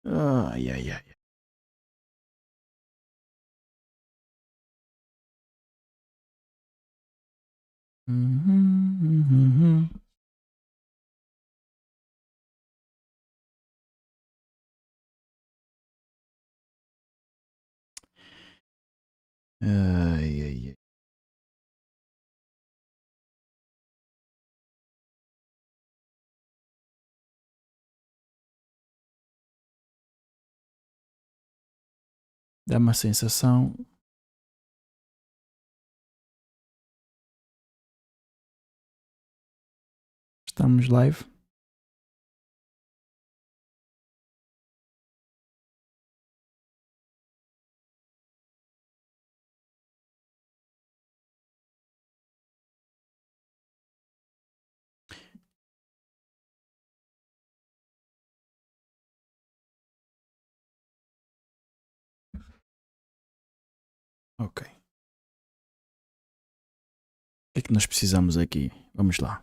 Ai, ai, ai. Uhum, uhum. Ai, ai, ai. Dá uma sensação. Estamos live. Ok. O que é que nós precisamos aqui? Vamos lá.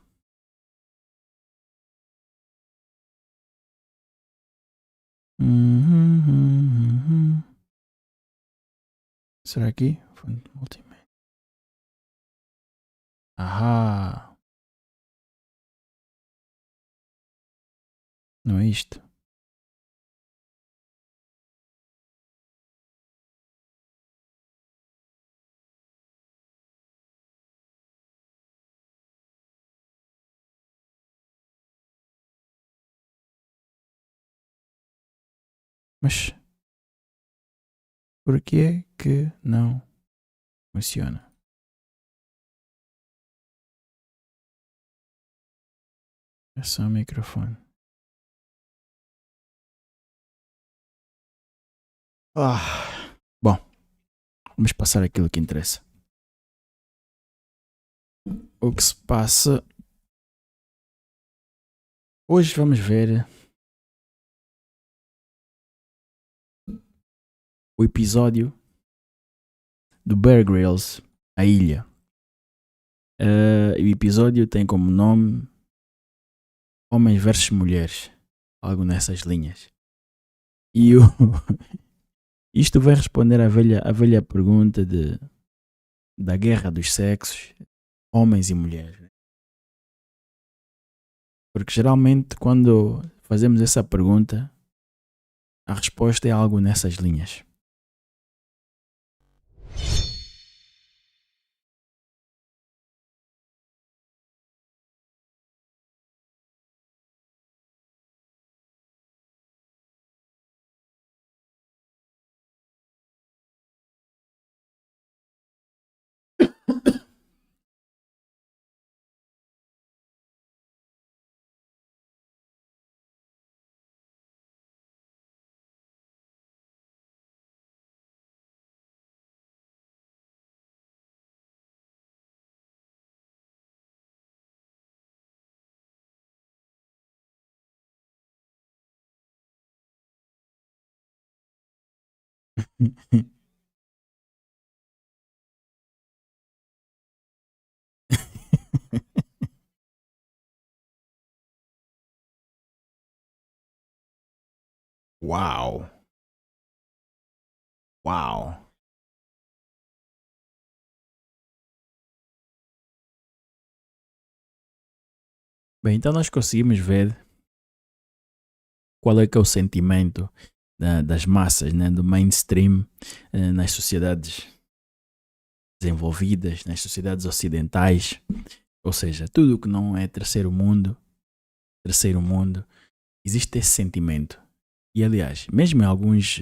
Uhum, uhum, uhum. Será aqui? Fonte multimédia. Ahá. Não é isto? Mas por que que não funciona? É só o microfone. Bom, vamos passar aquilo que interessa. O que se passa. Hoje vamos ver o episódio do Bear Grylls, A Ilha. O episódio tem como nome Homens versus Mulheres, algo nessas linhas. E isto vai responder à velha pergunta da guerra dos sexos, homens e mulheres. Porque geralmente quando fazemos essa pergunta, a resposta é algo nessas linhas. Uau! Uau! Bem, então nós conseguimos ver qual é que é o sentimento das massas, né, do mainstream nas sociedades desenvolvidas, nas sociedades ocidentais, ou seja, tudo o que não é terceiro mundo, existe esse sentimento. E aliás, mesmo em alguns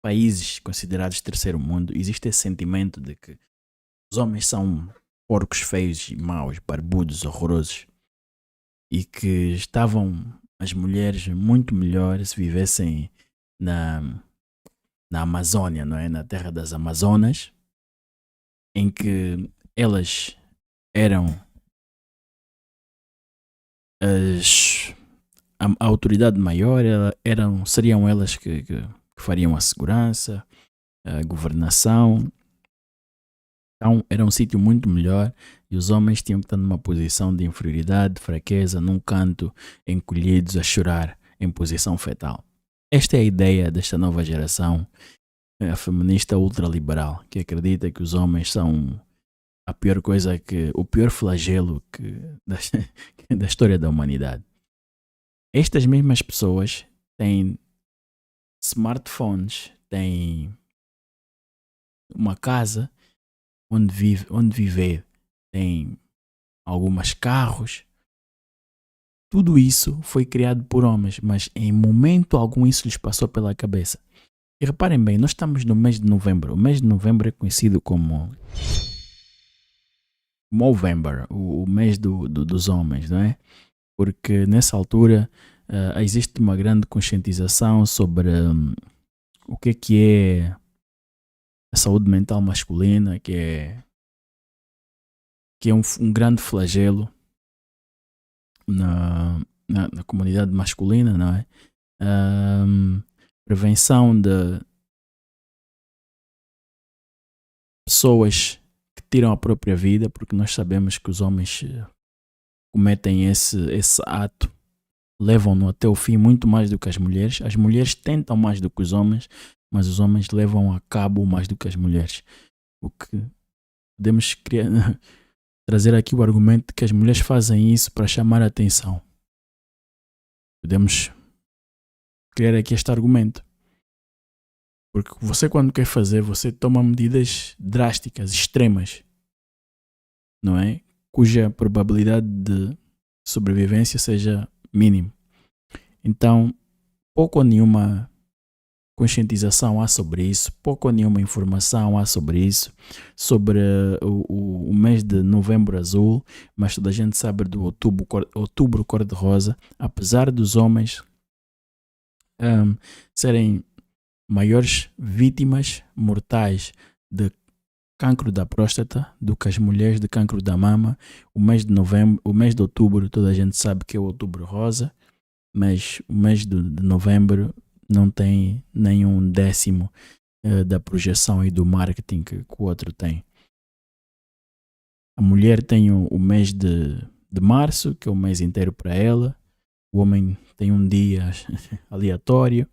países considerados terceiro mundo, existe esse sentimento de que os homens são porcos feios e maus, barbudos, horrorosos, e que estavam as mulheres muito melhores se vivessem na, na Amazônia, não é? Na terra das Amazonas, em que elas eram as, a autoridade maior, seriam elas que fariam a segurança, a governação. Então era um sítio muito melhor e os homens tinham que estar numa posição de inferioridade, de fraqueza, num canto, encolhidos a chorar em posição fetal. Esta é a ideia desta nova geração, a feminista ultraliberal, que acredita que os homens são a pior coisa o pior flagelo da, da história da humanidade. Estas mesmas pessoas têm smartphones, têm uma casa onde viver, têm alguns carros. Tudo isso foi criado por homens, mas em momento algum isso lhes passou pela cabeça. E reparem bem, nós estamos no mês de novembro. O mês de novembro é conhecido como Movember, o mês dos homens, não é? Porque nessa altura existe uma grande conscientização sobre o que é a saúde mental masculina, que é um grande flagelo na comunidade masculina, não é? Prevenção de pessoas que tiram a própria vida, porque nós sabemos que os homens cometem esse ato, levam-no até o fim muito mais do que as mulheres. As mulheres tentam mais do que os homens, mas os homens levam a cabo mais do que as mulheres. O que podemos trazer aqui o argumento de que as mulheres fazem isso para chamar a atenção. Podemos criar aqui este argumento. Porque você, quando quer fazer, você toma medidas drásticas, extremas, não é? Cuja probabilidade de sobrevivência seja mínima. Então, pouco ou nenhuma conscientização há sobre isso, pouco ou nenhuma informação há sobre isso, sobre o mês de novembro azul, mas toda a gente sabe do outubro cor-de-rosa, apesar dos homens serem maiores vítimas mortais de cancro da próstata do que as mulheres de cancro da mama. O mês de outubro, toda a gente sabe que é o outubro rosa, mas o mês de novembro não tem nenhum décimo da projeção e do marketing que o outro tem. A mulher tem o mês de março, que é o mês inteiro para ela. O homem tem um dia aleatório.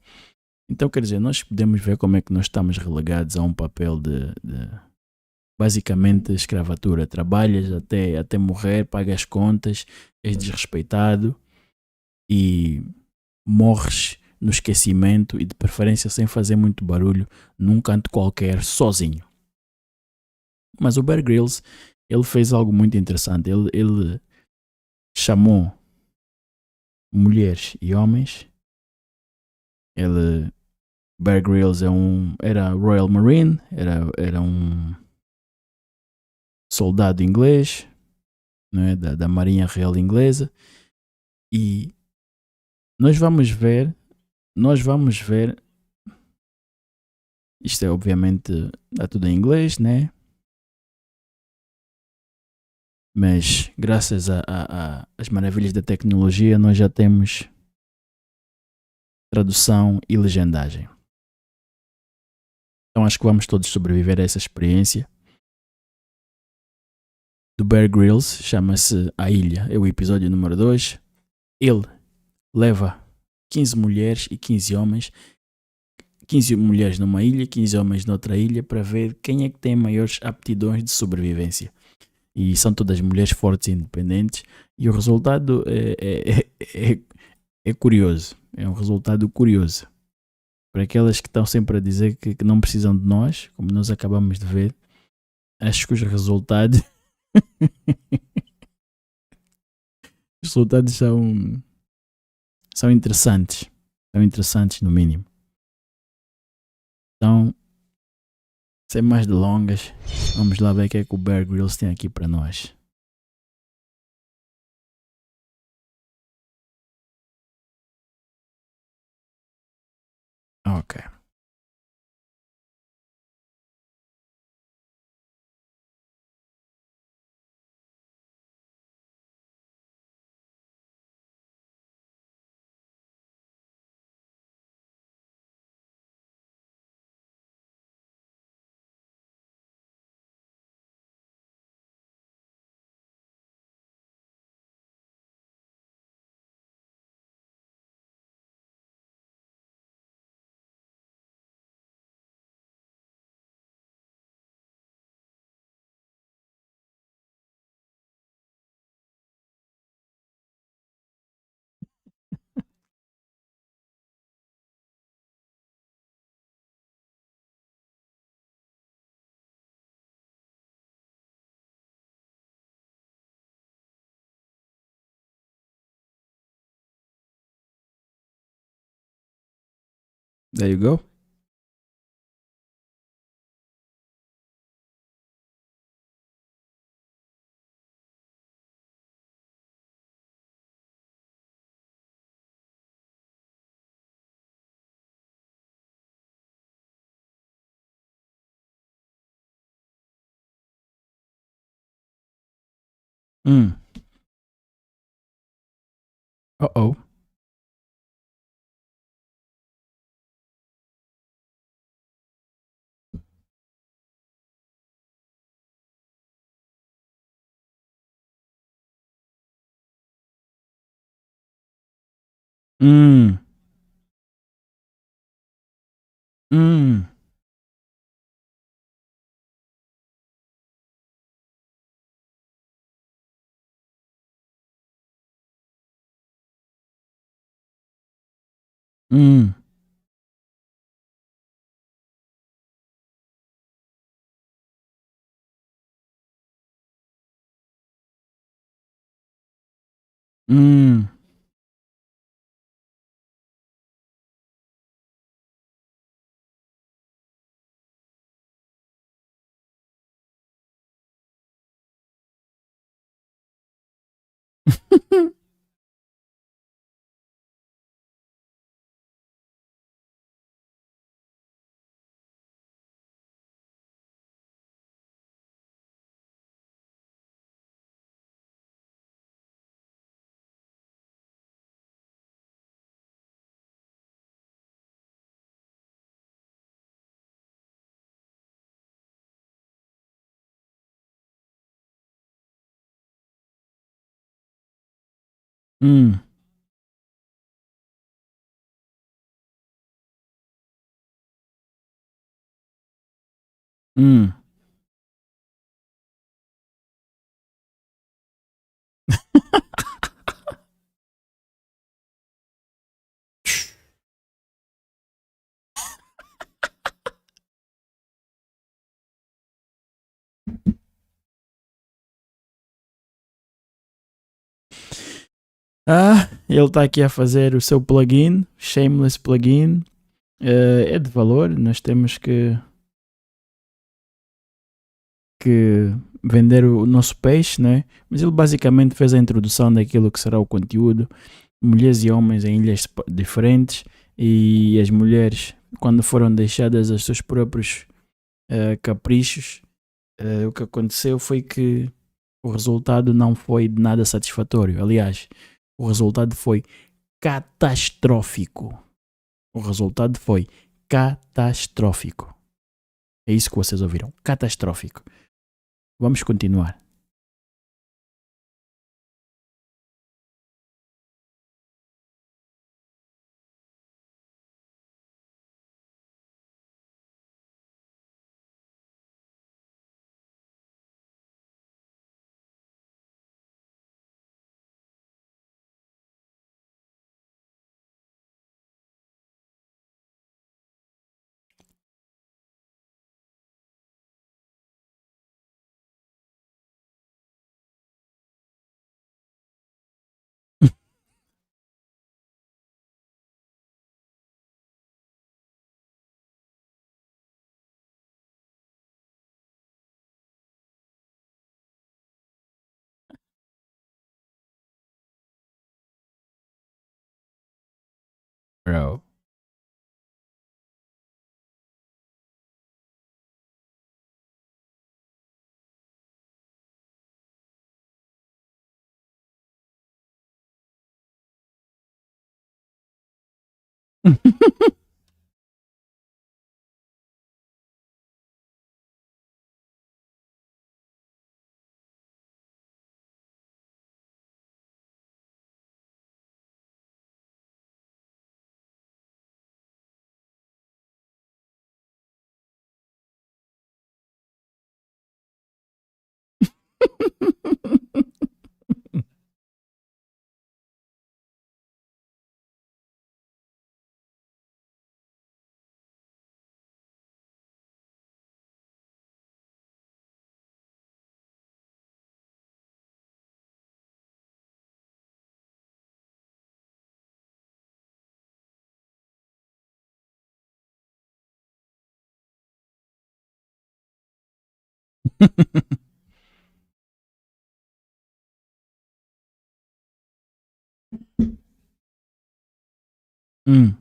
Então, quer dizer, nós podemos ver como é que nós estamos relegados a um papel de basicamente escravatura. Trabalhas até morrer, pagas as contas, és desrespeitado e morres no esquecimento e de preferência sem fazer muito barulho num canto qualquer, sozinho. Mas o Bear Grylls, ele fez algo muito interessante. Ele chamou mulheres e homens. Bear Grylls era Royal Marine, era um soldado inglês, não é? da Marinha Real Inglesa, e nós vamos ver, isto é obviamente, está tudo em inglês, né? Mas graças às maravilhas da tecnologia nós já temos tradução e legendagem. Então acho que vamos todos sobreviver a essa experiência. Do Bear Grylls, chama-se A Ilha, é o episódio número 2. Ele leva 15 mulheres e 15 homens, 15 mulheres numa ilha, 15 homens noutra ilha, para ver quem é que tem maiores aptidões de sobrevivência. E são todas mulheres fortes e independentes, e o resultado é curioso, é um resultado curioso. Para aquelas que estão sempre a dizer que não precisam de nós, como nós acabamos de ver, acho que os resultados são interessantes. São interessantes no mínimo. Então, sem mais delongas, vamos lá ver o que é que o Bear Grylls tem aqui para nós. Ok. There you go. Mm. Uh-oh. Mm. Mm. Mm. Mm. Mm. Mm. Ele está aqui a fazer o seu plugin, shameless plugin. É de valor, nós temos que vender o nosso peixe, né? Mas ele basicamente fez a introdução daquilo que será o conteúdo. Mulheres e homens em ilhas diferentes, e as mulheres, quando foram deixadas aos seus próprios caprichos, o que aconteceu foi que o resultado não foi de nada satisfatório. Aliás, o resultado foi catastrófico. O resultado foi catastrófico. É isso que vocês ouviram. Catastrófico. Vamos continuar. Bro. Hum,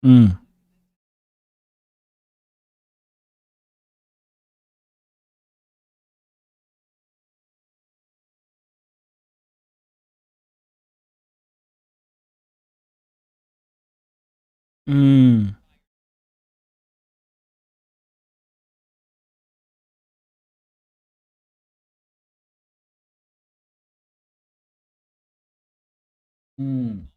hum, hum, hum.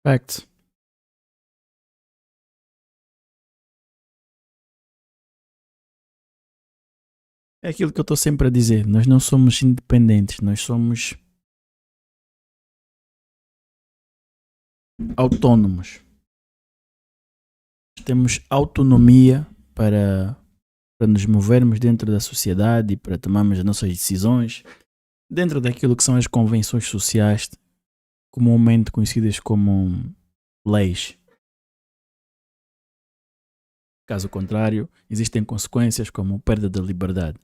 Facts. É aquilo que eu estou sempre a dizer. Nós não somos independentes, nós somos autónomos. Temos autonomia para nos movermos dentro da sociedade e para tomarmos as nossas decisões dentro daquilo que são as convenções sociais, comumente conhecidas como leis. Caso contrário, existem consequências como perda da liberdade.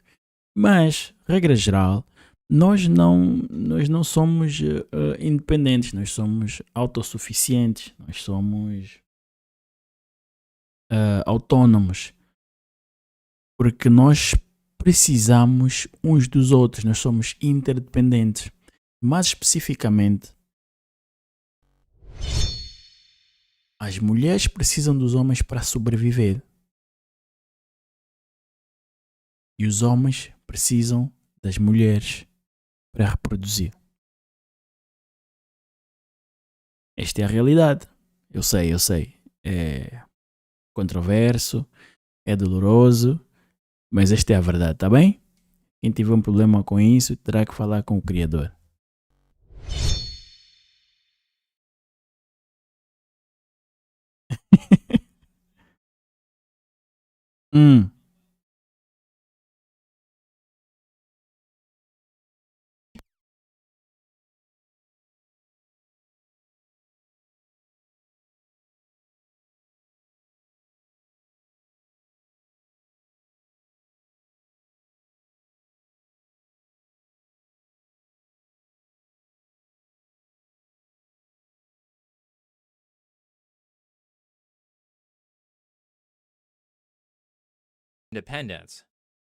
Mas, regra geral, nós não somos independentes, nós somos autossuficientes, nós somos autónomos, porque nós precisamos uns dos outros, nós somos interdependentes. Mais especificamente, as mulheres precisam dos homens para sobreviver e os homens precisam das mulheres para reproduzir. Esta é a realidade. Eu sei. É controverso, é doloroso, mas esta é a verdade, tá bem? Quem tiver um problema com isso terá que falar com o Criador. Hum, Independence.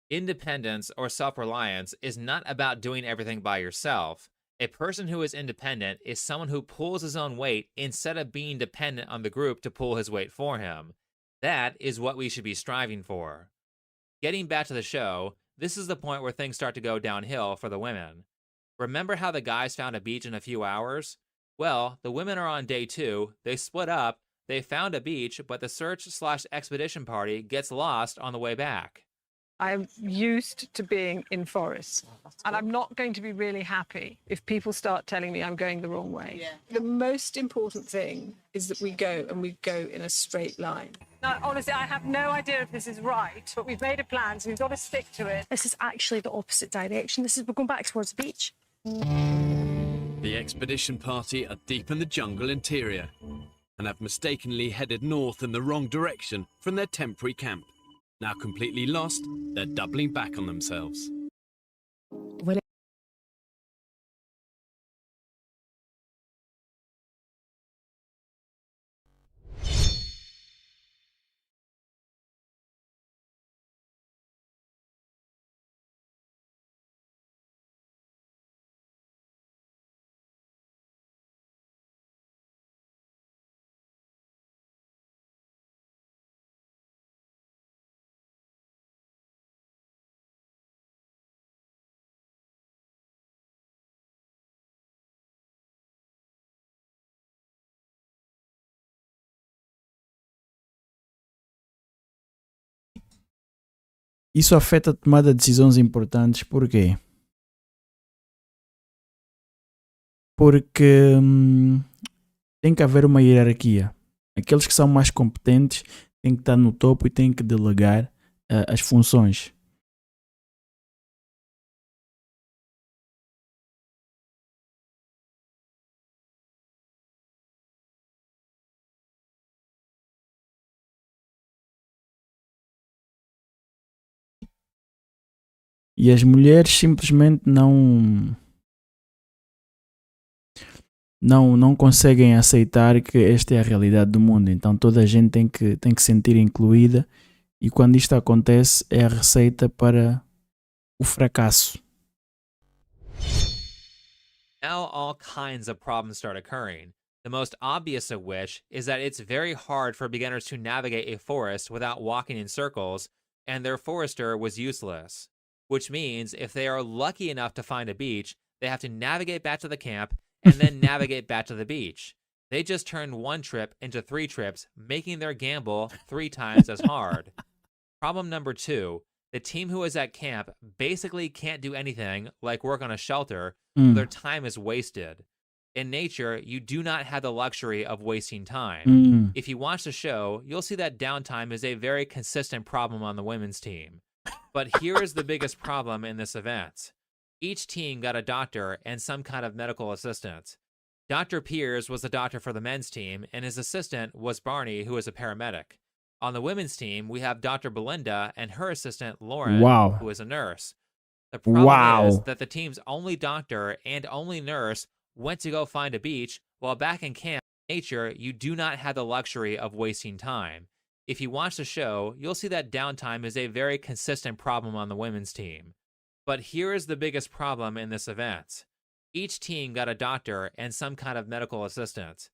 Independence or self reliance is not about doing everything by yourself. A person who is independent is someone who pulls his own weight instead of being dependent on the group to pull his weight for him. That is what we should be striving for. Getting back to the show, this is the point where things start to go downhill for the women. Remember how the guys found a beach in a few hours? Well, the women are on day 2, they split up, they found a beach, but the search/expedition party gets lost on the way back. I'm used to being in forests, and I'm not going to be really happy if people start telling me I'm going the wrong way. Yeah. The most important thing is that we go in a straight line. Now, honestly, I have no idea if this is right, but we've made a plan, so we've got to stick to it. This is actually the opposite direction. We're going back towards the beach. The expedition party are deep in the jungle interior and have mistakenly headed north in the wrong direction from their temporary camp. Now completely lost, they're doubling back on themselves. When isso afeta a tomada de decisões importantes, porquê? Porque tem que haver uma hierarquia. Aqueles que são mais competentes têm que estar no topo e têm que delegar as funções. E as mulheres simplesmente não conseguem aceitar que esta é a realidade do mundo. Então toda a gente tem que se sentir incluída, e quando isto acontece é a receita para o fracasso. Now all kinds of problems start occurring. The most obvious of which is that it's very hard for beginners to navigate a forest without walking in circles, and their forester was useless. Which means if they are lucky enough to find a beach, they have to navigate back to the camp and then navigate back to the beach. They just turned one trip into 3 trips, making their gamble 3 times as hard. Problem number 2, the team who is at camp basically can't do anything, like work on a shelter, so their time is wasted. In nature, you do not have the luxury of wasting time. If you watch the show, you'll see that downtime is a very consistent problem on the women's team. But here is the biggest problem in this event. Each team got a doctor and some kind of medical assistant. Dr. Piers was the doctor for the men's team, and his assistant was Barney, who is a paramedic. On the women's team, we have Dr. Belinda and her assistant, Lauren, who is a nurse. The problem is that the team's only doctor and only nurse went to go find a beach, while back in camp, in nature, you do not have the luxury of wasting time. If you watch the show, you'll see that downtime is a very consistent problem on the women's team. But here is the biggest problem in this event. Each team got a doctor and some kind of medical assistant.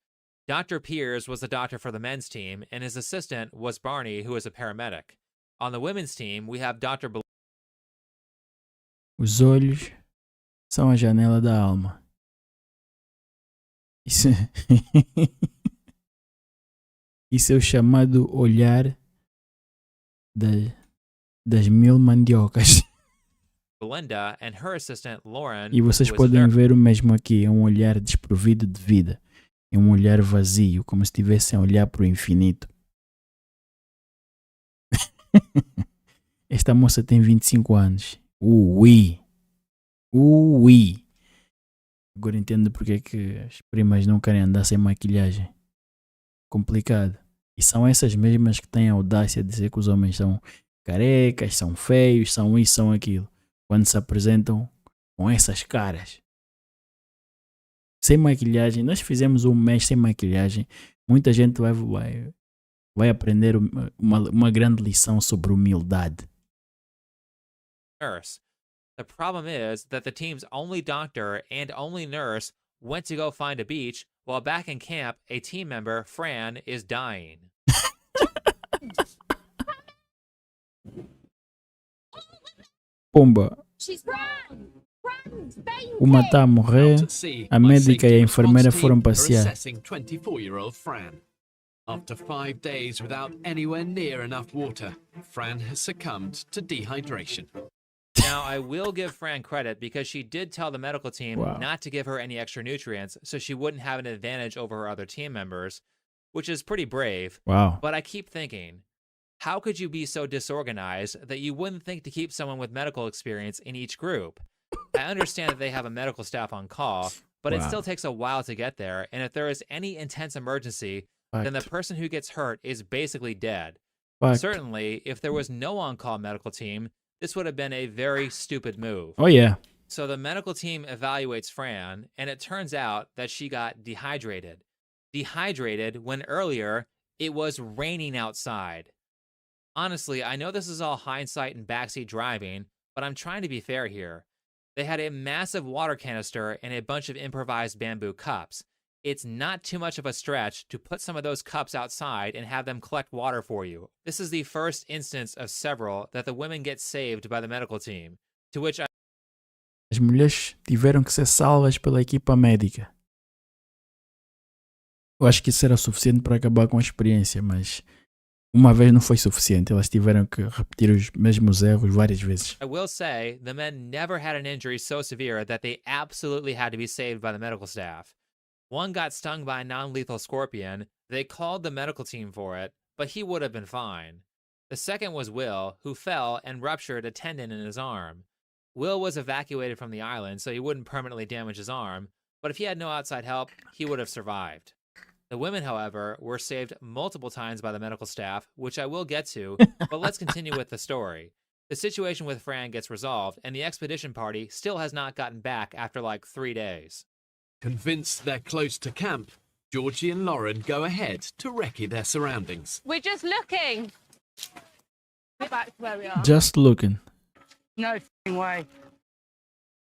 Dr. Piers was the doctor for the men's team, and his assistant was Barney, who is a paramedic. On the women's team, we have Dr. Os olhos são a janela da alma. Isso, isso é o chamado olhar das 1000 mandiocas. Belinda and her assistant Lauren. E vocês podem ver o mesmo aqui, é um olhar desprovido de vida. É um olhar vazio, como se estivessem a olhar para o infinito. Esta moça tem 25 anos. Ui. Agora entendo porque é que as primas não querem andar sem maquilhagem. Complicado. E são essas mesmas que têm a audácia de dizer que os homens são carecas, são feios, são isso, são aquilo. Quando se apresentam com essas caras. Sem maquilhagem. Nós fizemos um mês sem maquilhagem. Muita gente vai aprender uma grande lição sobre humildade. Nurse. The problem is that the team's only doctor and only nurse went to go find a beach, while back in camp, a team member, Fran, is dying. Pomba. Uma está a morrer. A médica e a enfermeira foram passear. Assessing 24-year-old Fran. After 5 days without anywhere near enough water, Fran has succumbed to dehydration. Now, I will give Fran credit because she did tell the medical team not to give her any extra nutrients so she wouldn't have an advantage over her other team members, which is pretty brave. Wow. But I keep thinking, how could you be so disorganized that you wouldn't think to keep someone with medical experience in each group? I understand that they have a medical staff on call, but it still takes a while to get there, and if there is any intense emergency, then the person who gets hurt is basically dead. Certainly, if there was no on-call medical team, this would have been a very stupid move. Oh, yeah. So the medical team evaluates Fran, and it turns out that she got dehydrated. Dehydrated when earlier it was raining outside. Honestly, I know this is all hindsight and backseat driving, but I'm trying to be fair here. They had a massive water canister and a bunch of improvised bamboo cups. It's not too much of a stretch to put some of those cups outside and have them collect water for you. This is the first instance of several that the women get saved by the medical team, to which As mulheres tiveram que ser salvas pela equipa médica. Eu acho que isso era suficiente para acabar com a experiência, mas uma vez não foi suficiente. Elas tiveram que repetir os mesmos erros várias vezes. I will say, the men never had an injury so severe that they absolutely had to be saved by the medical staff. One got stung by a non-lethal scorpion. They called the medical team for it, but he would have been fine. The second was Will, who fell and ruptured a tendon in his arm. Will was evacuated from the island so he wouldn't permanently damage his arm, but if he had no outside help, he would have survived. The women, however, were saved multiple times by the medical staff, which I will get to, but let's continue with the story. The situation with Fran gets resolved, and the expedition party still has not gotten back after like 3 days. Convinced they're close to camp, Georgie and Lauren go ahead to recce their surroundings. We're just looking. Get back to where we are. Just looking. No f***ing way.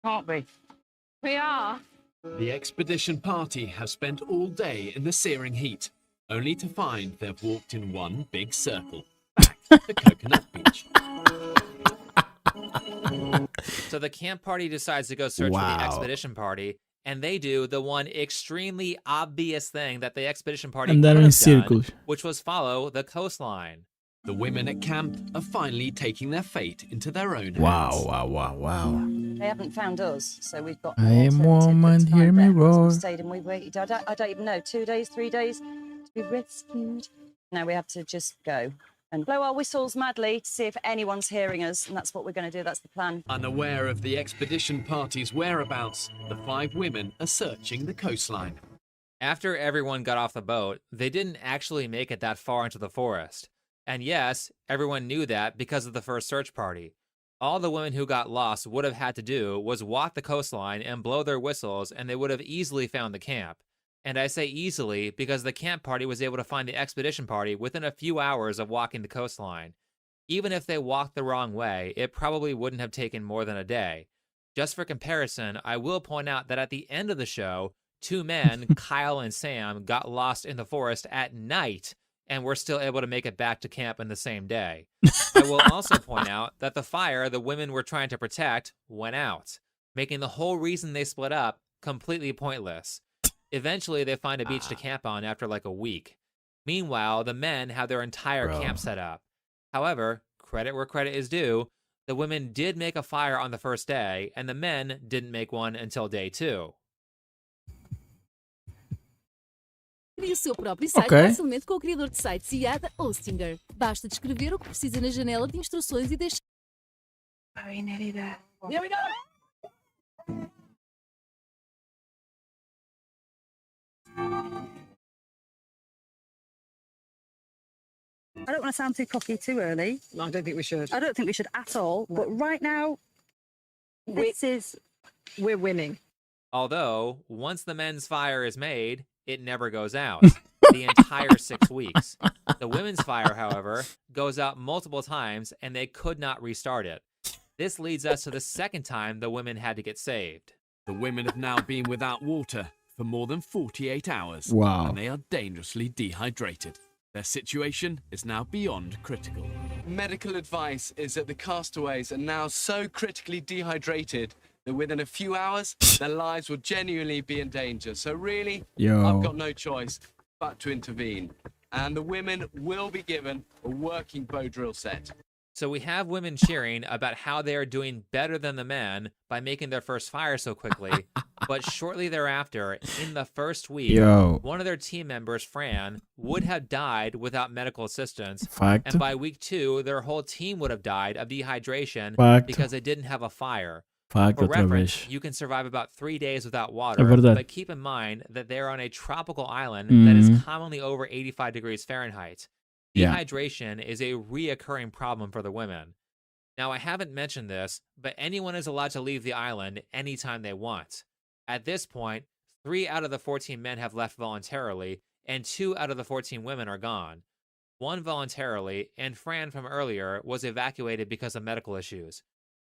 Can't be. We are. The expedition party have spent all day in the searing heat, only to find they've walked in one big circle, back to Coconut Beach. So the camp party decides to go search for Wow. the expedition party, and they do the one extremely obvious thing that the expedition party And they're could in have circles. done, which was follow the coastline. The women at camp are finally taking their fate into their own hands. Wow. They haven't found us, so we've got. I am an alternative woman, to find hear me them. So roar. we stayed and we waited. I don't even know, 2 days, 3 days to be rescued. Now we have to just go and blow our whistles madly to see if anyone's hearing us, and that's what we're going to do. That's the plan. Unaware of the expedition party's whereabouts, the 5 women are searching the coastline. After everyone got off the boat, they didn't actually make it that far into the forest. And yes, everyone knew that because of the first search party. All the women who got lost would have had to do was walk the coastline and blow their whistles, and they would have easily found the camp. And I say easily because the camp party was able to find the expedition party within a few hours of walking the coastline. Even if they walked the wrong way, it probably wouldn't have taken more than a day. Just for comparison, I will point out that at the end of the show, 2 men, Kyle and Sam, got lost in the forest at night and were still able to make it back to camp in the same day. I will also point out that the fire the women were trying to protect went out, making the whole reason they split up completely pointless. Eventually, they find a beach to camp on after like a week. Meanwhile, the men have their entire camp set up. However, credit where credit is due, the women did make a fire on the first day, and the men didn't make one until day 2. Crie o seu próprio site Ok. facilmente com o criador de sites Yada Hostinger. Basta descrever o que precisa na janela de instruções e deixar. Very nearly there. I don't want to sound too cocky too early. I don't think we should. I don't think we should at all. But right now, We're winning. Although, once the men's fire is made, it never goes out. The entire 6 weeks. The women's fire, however, goes out multiple times, and they could not restart it. This leads us to the second time the women had to get saved. The women have now been without water for more than 48 hours. Wow. And they are dangerously dehydrated. Their situation is now beyond critical. Medical advice is that the castaways are now so critically dehydrated that within a few hours, their lives will genuinely be in danger. So really, I've got no choice but to intervene. And the women will be given a working bow drill set. So we have women cheering about how they are doing better than the men by making their first fire so quickly, but shortly thereafter, in the first week, one of their team members, Fran, would have died without medical assistance, Fact. and by week 2, their whole team would have died of dehydration Fact. because they didn't have a fire. Fact For outra reference, vez. you can survive about 3 days without É water, verdade. but keep in mind that they're on a tropical island that is commonly over 85 degrees Fahrenheit. Yeah. Dehydration is a reoccurring problem for the women. Now, I haven't mentioned this, but anyone is allowed to leave the island anytime they want. At this point, 3 out of the 14 men have left voluntarily, and 2 out of the 14 women are gone. 1 voluntarily, and Fran from earlier was evacuated because of medical issues.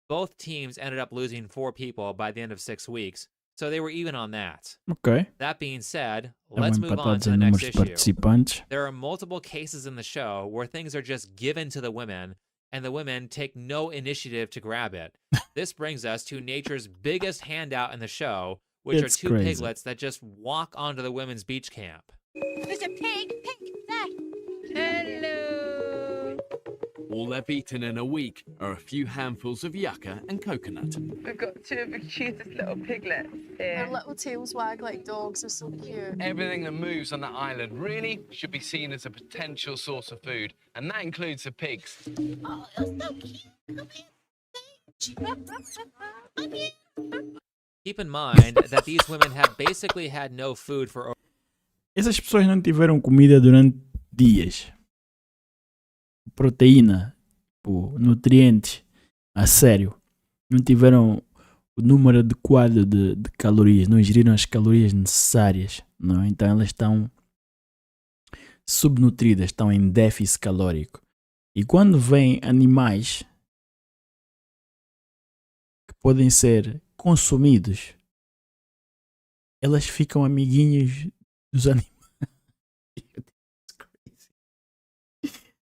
Both teams ended up losing 4 people by the end of 6 weeks, so they were even on that. Ok. That being said, Estão let's move on empatados to the em next números de issue. participantes. There are multiple cases in the show where things are just given to the women, and the women take no initiative to grab it. This brings us to nature's biggest handout in the show, which It's are 2 crazy. piglets that just walk onto the women's beach camp. There's a pig. Pink, there. Hello. All they've eaten in a week are a few handfuls of yucca and coconut. We've got two of the cutest little piglets Their here. little tails wag like dogs. They're so cute. Everything that moves on the island really should be seen as a potential source of food, and that includes the pigs. Oh, that's so cute. Come here. Keep in mind that these women have basically had no food for Essas pessoas não tiveram comida durante dias. Proteína, tipo, nutrientes, a sério. Não tiveram o número adequado de calorias, não ingeriram as calorias necessárias. Não? Então elas estão subnutridas, estão em déficit calórico. E quando vêm animais que podem ser consumidos, elas ficam amiguinhos dos animais.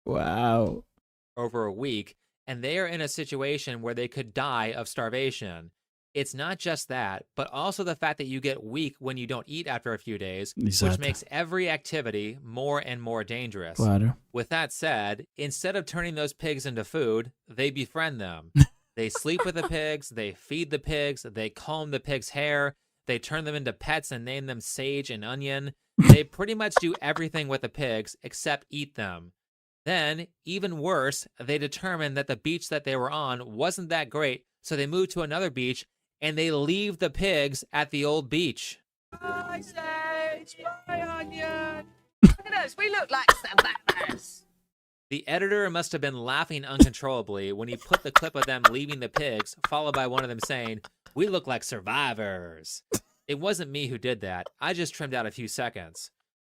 Wow. over a week, and they are in a situation where they could die of starvation. It's not just that, but also the fact that you get weak when you don't eat after a few days, which Exato. makes every activity more and more dangerous. Claro. With that said, instead of turning those pigs into food, they befriend them. They sleep with the pigs, they feed the pigs, they comb the pigs' hair, they turn them into pets and name them Sage and Onion. They pretty much do everything with the pigs except eat them. Then, even worse, they determine that the beach that they were on wasn't that great, so they move to another beach and they leave the pigs at the old beach. Bye, Sage. Bye, Onion. Look at us. We look like survivors. The editor must have been laughing uncontrollably when he put the clip of them leaving the pigs, followed by one of them saying, "We look like survivors." It wasn't me who did that. I just trimmed out a few seconds.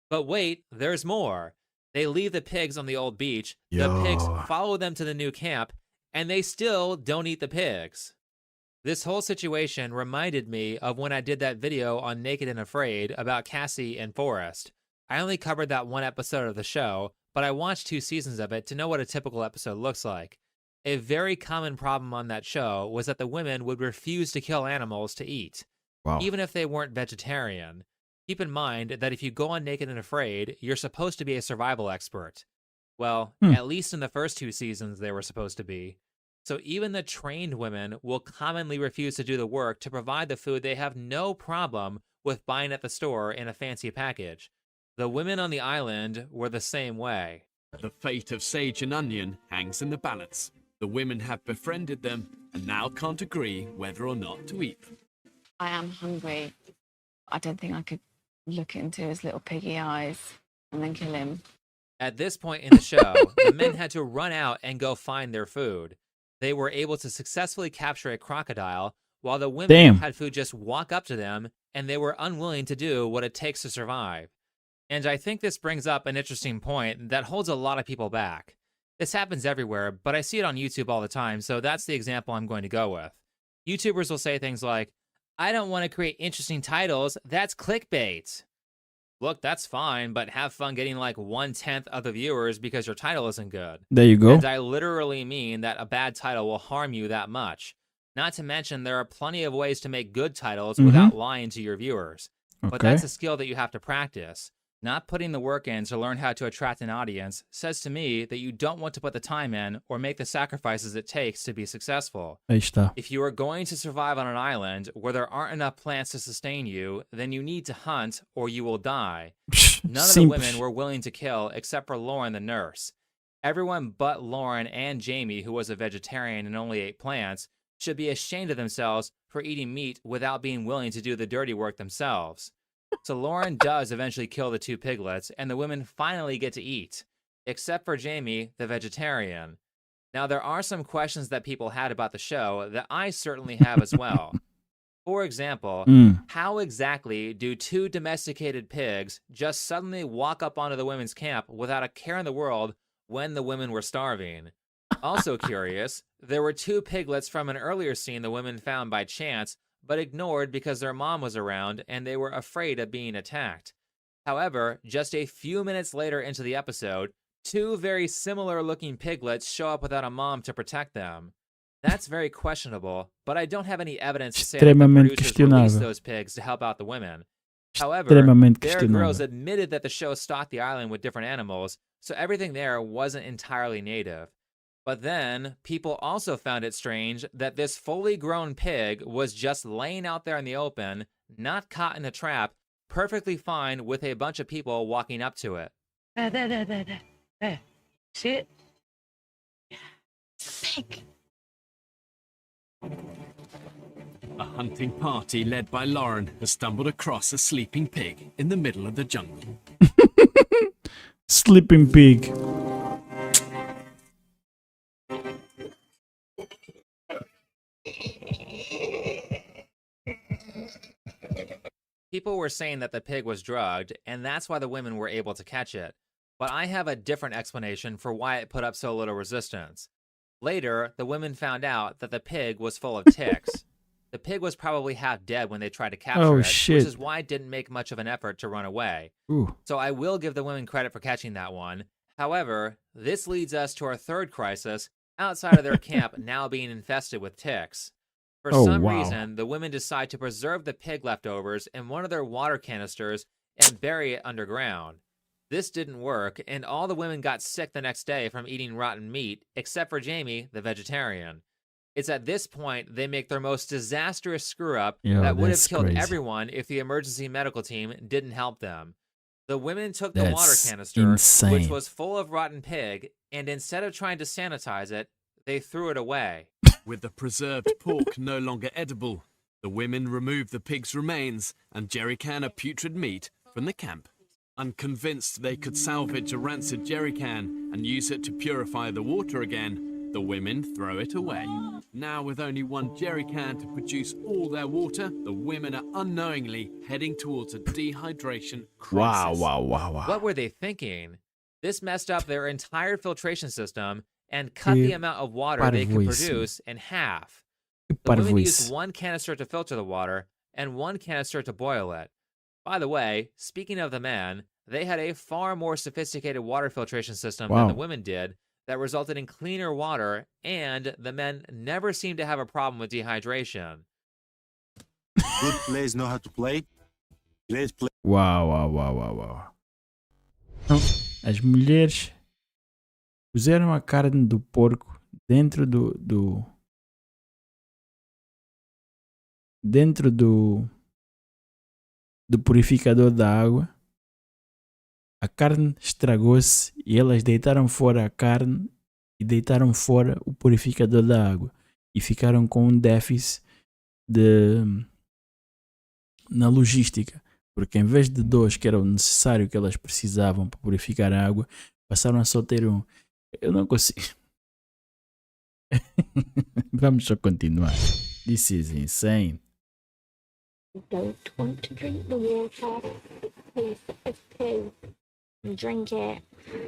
But wait, there's more. They leave the pigs on the old beach, the pigs follow them to the new camp, and they still don't eat the pigs. This whole situation reminded me of when I did that video on Naked and Afraid about Cassie and Forrest. I only covered that one episode of the show, but I watched 2 seasons of it to know what a typical episode looks like. A very common problem on that show was that the women would refuse to kill animals to eat, even if they weren't vegetarian. Keep in mind that if you go on Naked and Afraid, you're supposed to be a survival expert. Well, at least in the first 2 seasons, they were supposed to be. So even the trained women will commonly refuse to do the work to provide the food they have no problem with buying at the store in a fancy package. The women on the island were the same way. The fate of Sage and Onion hangs in the balance. The women have befriended them and now can't agree whether or not to eat them. I am hungry. I don't think I could look into his little piggy eyes and then kill him. At this point in the show, the men had to run out and go find their food. They were able to successfully capture a crocodile, while the women had food just walk up to them, and they were unwilling to do what it takes to survive. And I think this brings up an interesting point that holds a lot of people back. This happens everywhere, but I see it on YouTube all the time, so that's the example I'm going to go with. YouTubers will say things like, "I don't want to create interesting titles, that's clickbait." Look, that's fine, but have fun getting like 1/10 of the viewers because your title isn't good. There you go. And I literally mean that a bad title will harm you that much. Not to mention, there are plenty of ways to make good titles without lying to your viewers. But that's a skill that you have to practice. Not putting the work in to learn how to attract an audience says to me that you don't want to put the time in or make the sacrifices it takes to be successful. Aí está. If you are going to survive on an island where there aren't enough plants to sustain you, then you need to hunt or you will die. None of the women were willing to kill except for Lauren the nurse. Everyone but Lauren and Jamie, who was a vegetarian and only ate plants, should be ashamed of themselves for eating meat without being willing to do the dirty work themselves. So Lauren does eventually kill the 2 piglets, and the women finally get to eat, except for Jamie, the vegetarian. Now, there are some questions that people had about the show that I certainly have as well. For example, how exactly do 2 domesticated pigs just suddenly walk up onto the women's camp without a care in the world when the women were starving? Also curious, there were 2 piglets from an earlier scene the women found by chance, but ignored because their mom was around and they were afraid of being attacked. However, just a few minutes later into the episode, 2 very similar looking piglets show up without a mom to protect them. That's very questionable, but I don't have any evidence to say that the producers released those pigs to help out the women. However, Bear Grylls admitted that the show stocked the island with different animals, so everything there wasn't entirely native. But then, people also found it strange that this fully grown pig was just laying out there in the open, not caught in a trap, perfectly fine with a bunch of people walking up to it. There. See it? Pig. A hunting party led by Lauren has stumbled across a sleeping pig in the middle of the jungle. Sleeping pig. People were saying that the pig was drugged, and that's why the women were able to catch it. But I have a different explanation for why it put up so little resistance. Later, the women found out that the pig was full of ticks. The pig was probably half dead when they tried to capture it, shit. which is why it didn't make much of an effort to run away. Ooh. So I will give the women credit for catching that one. However, this leads us to our third crisis, outside of their camp now being infested with ticks. For some reason, the women decide to preserve the pig leftovers in one of their water canisters and bury it underground. This didn't work, and all the women got sick the next day from eating rotten meat, except for Jamie, the vegetarian. It's at this point they make their most disastrous screw-up that would have killed everyone if the emergency medical team didn't help them. The women took the water canister, which was full of rotten pig, and instead of trying to sanitize it, they threw it away. With the preserved pork no longer edible, the women removed the pig's remains and jerrycan of putrid meat from the camp. Unconvinced they could salvage a rancid jerrycan and use it to purify the water again, the women throw it away. Now with only one jerrycan to produce all their water, the women are unknowingly heading towards a dehydration crisis. Wow. What were they thinking? This messed up their entire filtration system and cut the amount of water they could produce in half. The women used one canister to filter the water and one canister to boil it. By the way, speaking of the men, they had a far more sophisticated water filtration system than the women did that resulted in cleaner water, and the men never seemed to have a problem with dehydration. Good players know how to play. Great play. Uau. Então, as mulheres puseram a carne do porco dentro do purificador da água. A carne estragou-se e elas deitaram fora a carne e deitaram fora o purificador da água e ficaram com um déficit na logística, porque em vez de 2 que era o necessário que elas precisavam para purificar a água, passaram a só ter um. Eu não consigo. Vamos só continuar. This is insane. You don't want to drink the water, taste the pig, and drink it.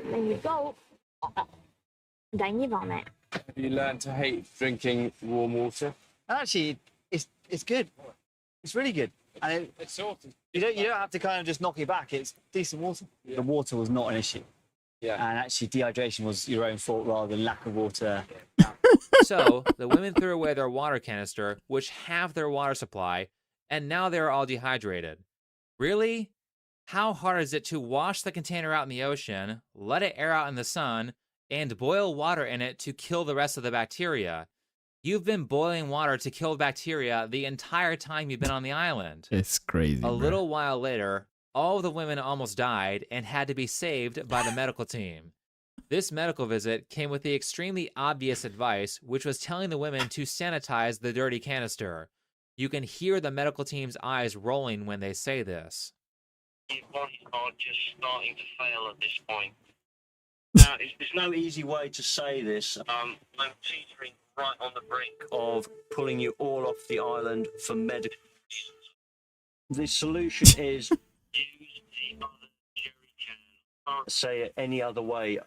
Then you go, then you vomit. Have you learned to hate drinking warm water? Actually, it's good. It's really good. And It's sorted. you don't have to kind of just knock it back. It's decent water. Yeah. The water was not an issue. Yeah. And actually, dehydration was your own fault rather than lack of water. So, the women threw away their water canister, which halved their water supply, and now they are all dehydrated. Really? How hard is it to wash the container out in the ocean, let it air out in the sun, and boil water in it to kill the rest of the bacteria? You've been boiling water to kill bacteria the entire time you've been on the island. It's crazy. A little while later, all of the women almost died and had to be saved by the medical team. This medical visit came with the extremely obvious advice, which was telling the women to sanitize the dirty canister. You can hear the medical team's eyes rolling when they say this. Your bodies are just starting to fail at this point. Now, there's no easy way to say this. I'm teetering right on the brink of pulling you all off the island for medical reasons. The solution is use the other jerrycan. Can't say it any other way.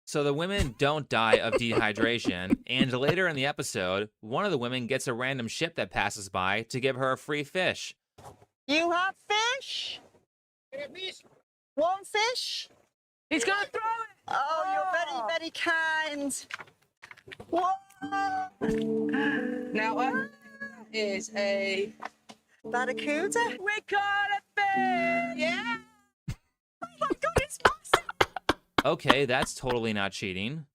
So the women don't die of dehydration, and later in the episode, one of the women gets a random ship that passes by to give her a free fish. You have fish? One fish? He's going to throw it! Oh, you're very, very kind. Whoa! Now, is a Barracuda? We caught a fish! Yeah! Oh my god, it's massive! Okay, that's totally not cheating.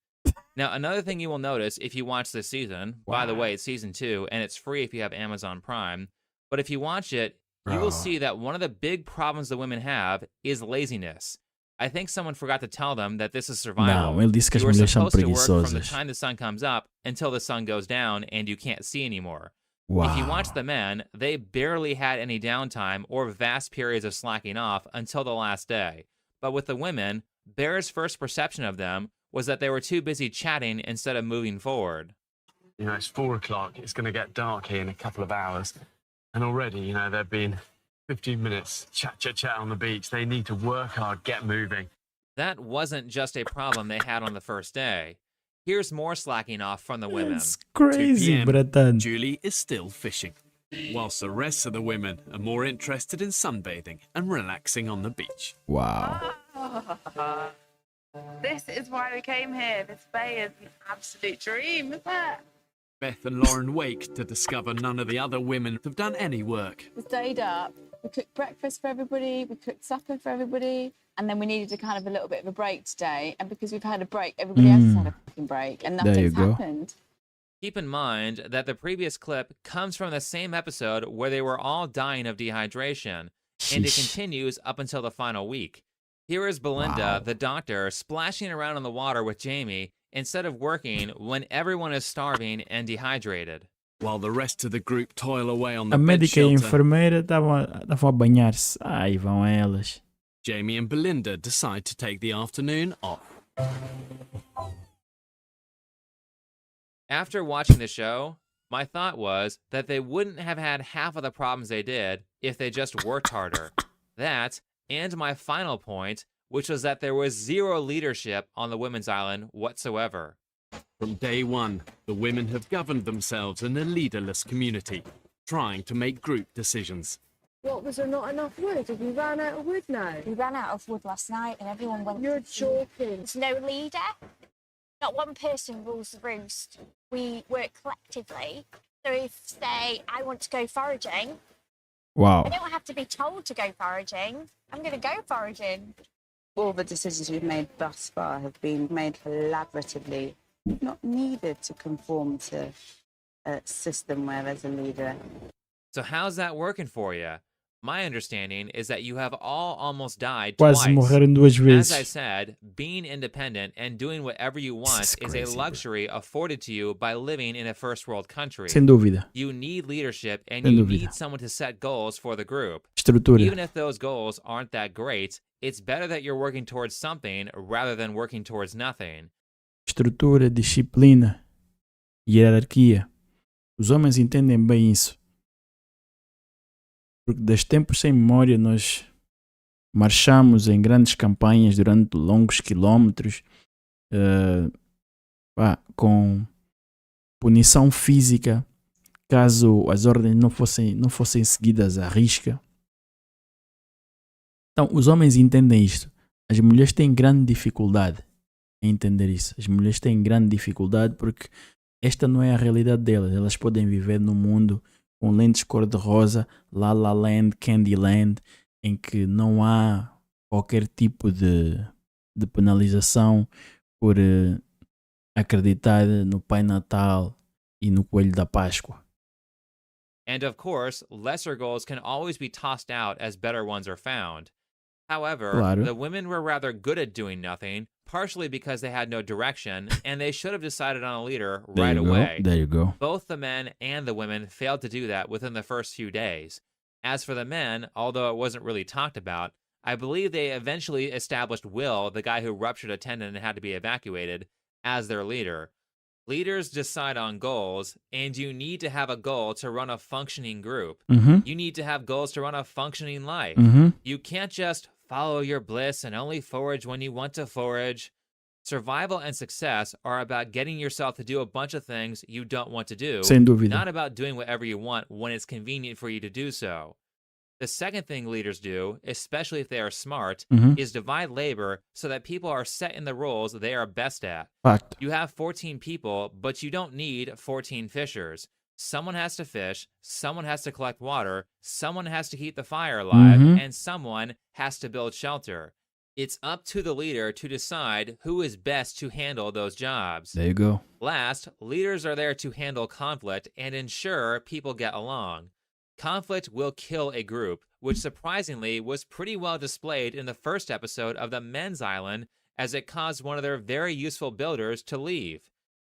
Now, another thing you will notice if you watch this season, by the way, it's season 2, and it's free if you have Amazon Prime, but if you watch it, you will see that one of the big problems the women have is laziness. I think someone forgot to tell them that this is survival. Não, ele disse que as You are mulheres são supposed to work from the preguiçosas. time the sun comes up until the sun goes down and you can't see anymore. Wow. If you watch the men, they barely had any downtime or vast periods of slacking off until the last day. But with the women, Bear's first perception of them was that they were too busy chatting instead of moving forward. You know, it's 4 o'clock. It's going to get dark here in a couple of hours. And already, you know, they've been 15 minutes chat on the beach. They need to work hard, get moving. That wasn't just a problem they had on the first day. Here's more slacking off from the women. It's crazy, 2 p.m. Bratan. Julie is still fishing, whilst the rest of the women are more interested in sunbathing and relaxing on the beach. Wow. This is why we came here. This bay is an absolute dream, isn't it? Beth and Lauren wake to discover none of the other women have done any work. We stayed up. We cooked breakfast for everybody. We cooked supper for everybody. And then we needed a kind of a little bit of a break today. And because we've had a break, everybody else has had a fucking break. And There you nothing's go. happened. Keep in mind that the previous clip comes from the same episode where they were all dying of dehydration, and it Sheesh. continues up until the final week. Here is Belinda, the doctor, splashing around in the water with Jamie instead of working when everyone is starving and dehydrated. While the rest of the group toil away on A the bed médica e a shelter, enfermeira estavam a banhar-se. Ai, vão elas. Jamie and Belinda decide to take the afternoon off. After watching the show, my thought was that they wouldn't have had half of the problems they did if they just worked harder. That, and my final point, which was that there was zero leadership on the women's island whatsoever. From day one, the women have governed themselves in a leaderless community, trying to make group decisions. What, was there not enough wood? Have you ran out of wood now? We ran out of wood last night and everyone went. You're joking. There's no leader. Not one person rules the roost. We work collectively. So if, say, I want to go foraging, I Wow. don't have to be told to go foraging. I'm going to go foraging. All the decisions we've made thus far have been made collaboratively, not needed to conform to a system where there's a leader. So how's that working for you? My understanding is that you have all almost died Quase twice. morreram duas As I vezes. said, being independent and doing whatever you This want is is crazy, a bro. luxury afforded to you by living in a first world country. Sem dúvida. You need leadership and Sem you dúvida. need someone to set goals for the group. Estrutura. Even if those goals aren't that great, it's better that you're working towards something rather than working towards nothing. Estrutura, disciplina, hierarquia. Os homens entendem bem isso. Porque desde tempos sem memória nós marchamos em grandes campanhas durante longos quilómetros com punição física caso as ordens não fossem seguidas à risca. Então os homens entendem isto. As mulheres têm grande dificuldade em entender isso. As mulheres têm grande dificuldade porque esta não é a realidade delas. Elas podem viver num mundo com lentes cor-de-rosa, La La Land, Candyland, em que não há qualquer tipo de penalização por acreditar no Pai Natal e no Coelho da Páscoa. And of course, lesser goals can always be tossed out as better ones are found. However, Claro. the women were rather good at doing nothing, partially because they had no direction, and they should have decided on a leader right away. There you go. Both the men and the women failed to do that within the first few days. As for the men, although it wasn't really talked about, I believe they eventually established Will, the guy who ruptured a tendon and had to be evacuated, as their leader. Leaders decide on goals, and you need to have a goal to run a functioning group. Mm-hmm. You need to have goals to run a functioning life. Mm-hmm. You can't just follow your bliss and only forage when you want to forage. Survival and success are about getting yourself to do a bunch of things you don't want to do, Sem dúvida. not about doing whatever you want when it's convenient for you to do so. The second thing leaders do, especially if they are smart, Mhm. is divide labor so that people are set in the roles they are best at. Fact. You have 14 people, but you don't need 14 fishers. Someone has to fish, someone has to collect water, someone has to keep the fire alive, Mhm. and someone has to build shelter. It's up to the leader to decide who is best to handle those jobs. There you go. Last, leaders are there to handle conflict and ensure people get along. Conflict will kill a group, which surprisingly was pretty well displayed in the first episode of the men's island, as it caused one of their very useful builders to leave.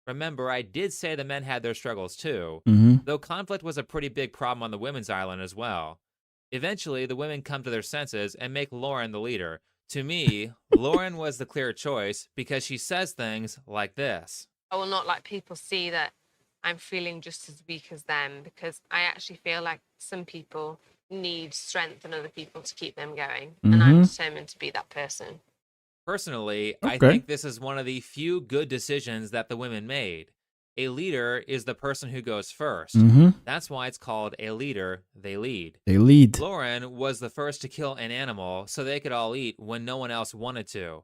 Remember, I did say the men had their struggles too, though conflict was a pretty big problem on the women's island as well. Eventually, the women come to their senses and make Lauren the leader. To me, Lauren was the clear choice because she says things like this. I will not let people see that I'm feeling just as weak as them, because I actually feel like some people need strength in other people to keep them going. And I'm determined to be that person. Personally, I think this is one of the few good decisions that the women made. A leader is the person who goes first. That's why it's called a leader. They lead. They lead. Lauren was the first to kill an animal so they could all eat when no one else wanted to.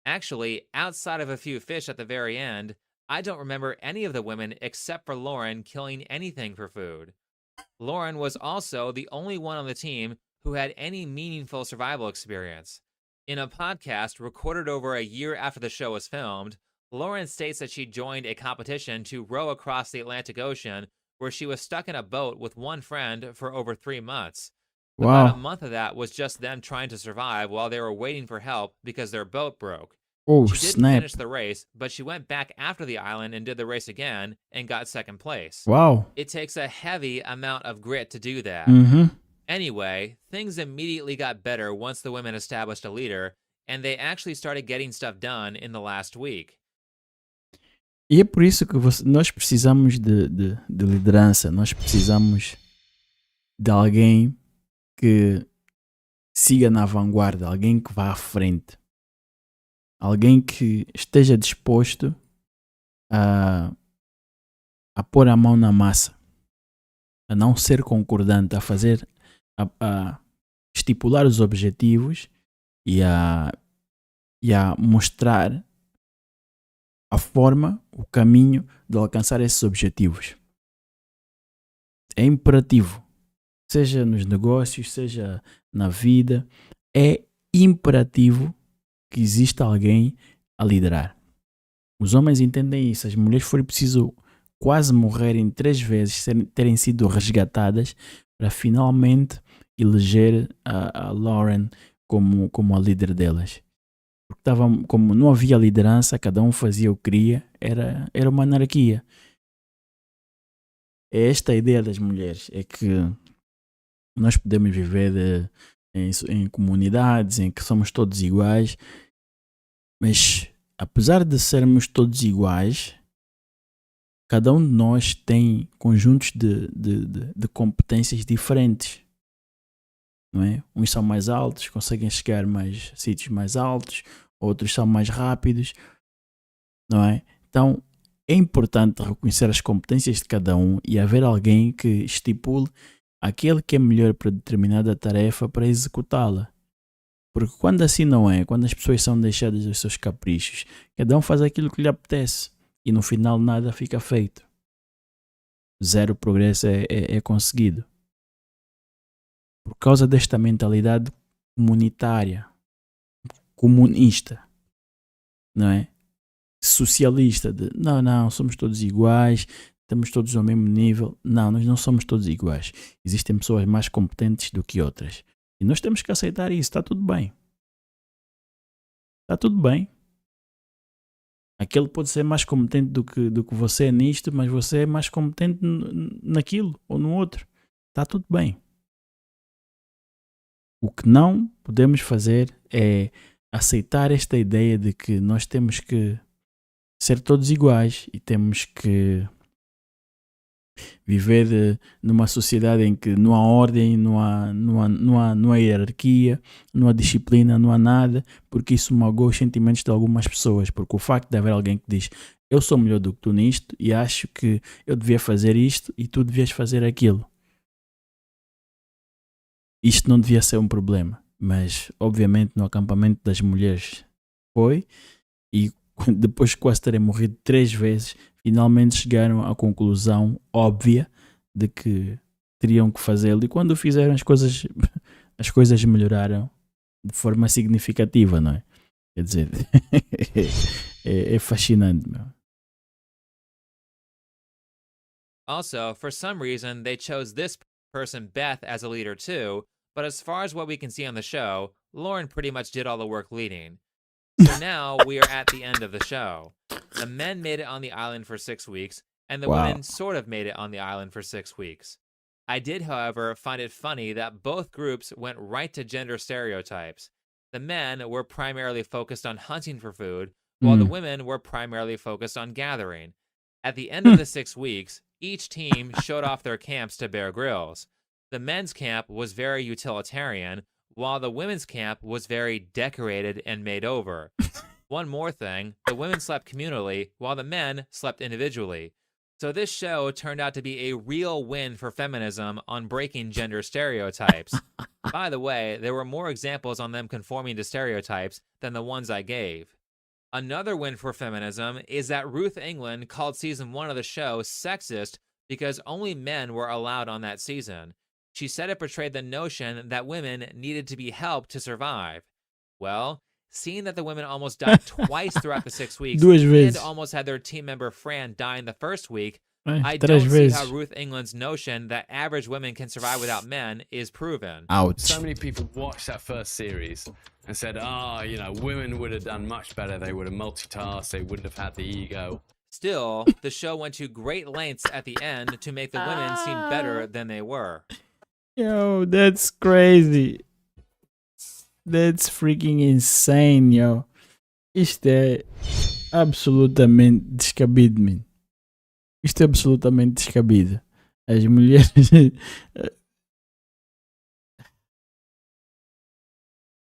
Actually, outside of a few fish at the very end, I don't remember any of the women except for Lauren killing anything for food. Lauren was also the only one on the team who had any meaningful survival experience. In a podcast recorded over a year after the show was filmed, Lauren states that she joined a competition to row across the Atlantic Ocean, where she was stuck in a boat with one friend for over 3 months. Wow. About a month of that was just them trying to survive while they were waiting for help because their boat broke. Oh, she didn't snap. finish the race, but she went back after the island and did the race again and got second place. Wow. It takes a heavy amount of grit to do that. Anyway, things immediately got better once the women established a leader, and they actually started getting stuff done in the last week. E é por isso que nós precisamos de liderança, nós precisamos de alguém que siga na vanguarda, alguém que vá à frente, alguém que esteja disposto a pôr a mão na massa, a não ser concordante, a fazer, a estipular os objetivos e a mostrar a forma, o caminho de alcançar esses objetivos. É imperativo, seja nos negócios, seja na vida, é imperativo que exista alguém a liderar. Os homens entendem isso, as mulheres foi preciso quase morrerem 3 vezes, terem sido resgatadas para finalmente eleger a Lauren como a líder delas. Porque como não havia liderança, cada um fazia o que queria, era uma anarquia. É esta a ideia das mulheres, é que nós podemos viver em comunidades em que somos todos iguais, mas apesar de sermos todos iguais, cada um de nós tem conjuntos de competências diferentes. Não é? Uns são mais altos, conseguem chegar mais sítios mais altos, outros são mais rápidos, não é? Então é importante reconhecer as competências de cada um e haver alguém que estipule aquele que é melhor para determinada tarefa para executá-la. Porque quando assim não é, quando as pessoas são deixadas aos seus caprichos, cada um faz aquilo que lhe apetece e no final nada fica feito. Zero progresso é conseguido. Por causa desta mentalidade comunitária, comunista, não é? Socialista, de não, somos todos iguais, estamos todos ao mesmo nível. Não, nós não somos todos iguais. Existem pessoas mais competentes do que outras. E nós temos que aceitar isso, está tudo bem. Está tudo bem. Aquele pode ser mais competente do que você é nisto, mas você é mais competente naquilo ou no outro. Está tudo bem. O que não podemos fazer é aceitar esta ideia de que nós temos que ser todos iguais e temos que viver numa sociedade em que não há ordem, não há hierarquia, não há disciplina, não há nada, porque isso magoa os sentimentos de algumas pessoas, porque o facto de haver alguém que diz eu sou melhor do que tu nisto e acho que eu devia fazer isto e tu devias fazer aquilo. Isto não devia ser um problema, mas obviamente no acampamento das mulheres foi, e depois de quase terem morrido 3 vezes, finalmente chegaram à conclusão óbvia de que teriam que fazê-lo, e quando fizeram as coisas melhoraram de forma significativa, não é? Quer dizer, é fascinante, meu. Also, for some reason, they chose this person, Beth, as a leader too, but as far as what we can see on the show, Lauren pretty much did all the work leading. So now we are at the end of the show. The men made it on the island for 6 weeks, and the women sort of made it on the island for 6 weeks. I did, however, find it funny that both groups went right to gender stereotypes. The men were primarily focused on hunting for food, while the women were primarily focused on gathering. At the end of the 6 weeks, each team showed off their camps to Bear Grylls. The men's camp was very utilitarian, while the women's camp was very decorated and made over. One more thing, the women slept communally, while the men slept individually. So this show turned out to be a real win for feminism on breaking gender stereotypes. By the way, there were more examples on them conforming to stereotypes than the ones I gave. Another win for feminism is that Ruth England called season 1 of the show sexist because only men were allowed on that season. She said it portrayed the notion that women needed to be helped to survive. Well, seeing that the women almost died twice throughout the 6 weeks and almost had their team member Fran die in the first week, I don't see how Ruth England's notion that average women can survive without men is proven. Ouch. So many people watched that first series and said, women would have done much better. They would have multitasked. They wouldn't have had the ego. Still, the show went to great lengths at the end to make the women seem better than they were. Yo, that's crazy. That's freaking insane, yo. Isto é absolutamente descabido, man. Isto é absolutamente descabido. As mulheres...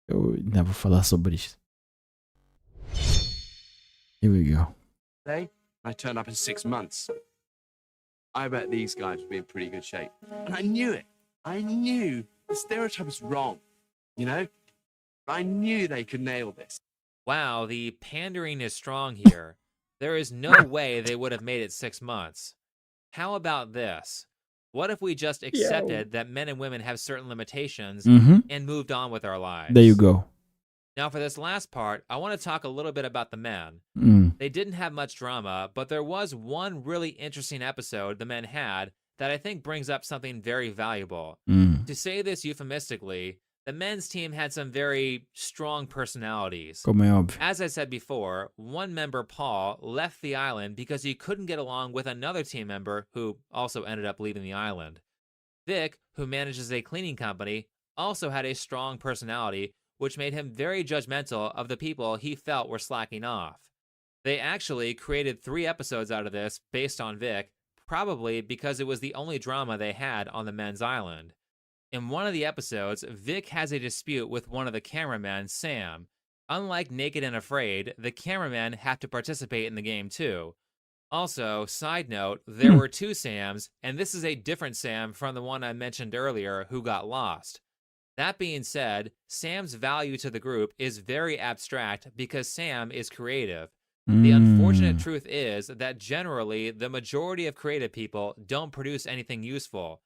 Eu ainda vou falar sobre isto. Here we go. I turned up in 6 months. I bet these guys would be in pretty good shape. And I knew it. I knew the stereotype was wrong, you know? I knew they could nail this. Wow, the pandering is strong here. There is no way they would have made it 6 months. How about this? What if we just accepted that men and women have certain limitations and moved on with our lives? There you go. Now, for this last part, I want to talk a little bit about the men. They didn't have much drama, but there was one really interesting episode the men had that I think brings up something very valuable. To say this euphemistically, the men's team had some very strong personalities. Como é óbvio. As I said before, one member, Paul, left the island because he couldn't get along with another team member who also ended up leaving the island. Vic, who manages a cleaning company, also had a strong personality, which made him very judgmental of the people he felt were slacking off. They actually created 3 episodes out of this based on Vic, probably because it was the only drama they had on the men's island. In one of the episodes, Vic has a dispute with one of the cameramen, Sam. Unlike Naked and Afraid, the cameramen have to participate in the game too. Also, side note, there were 2 Sams, and this is a different Sam from the one I mentioned earlier who got lost. That being said, Sam's value to the group is very abstract because Sam is creative. The unfortunate truth is that generally, the majority of creative people don't produce anything useful.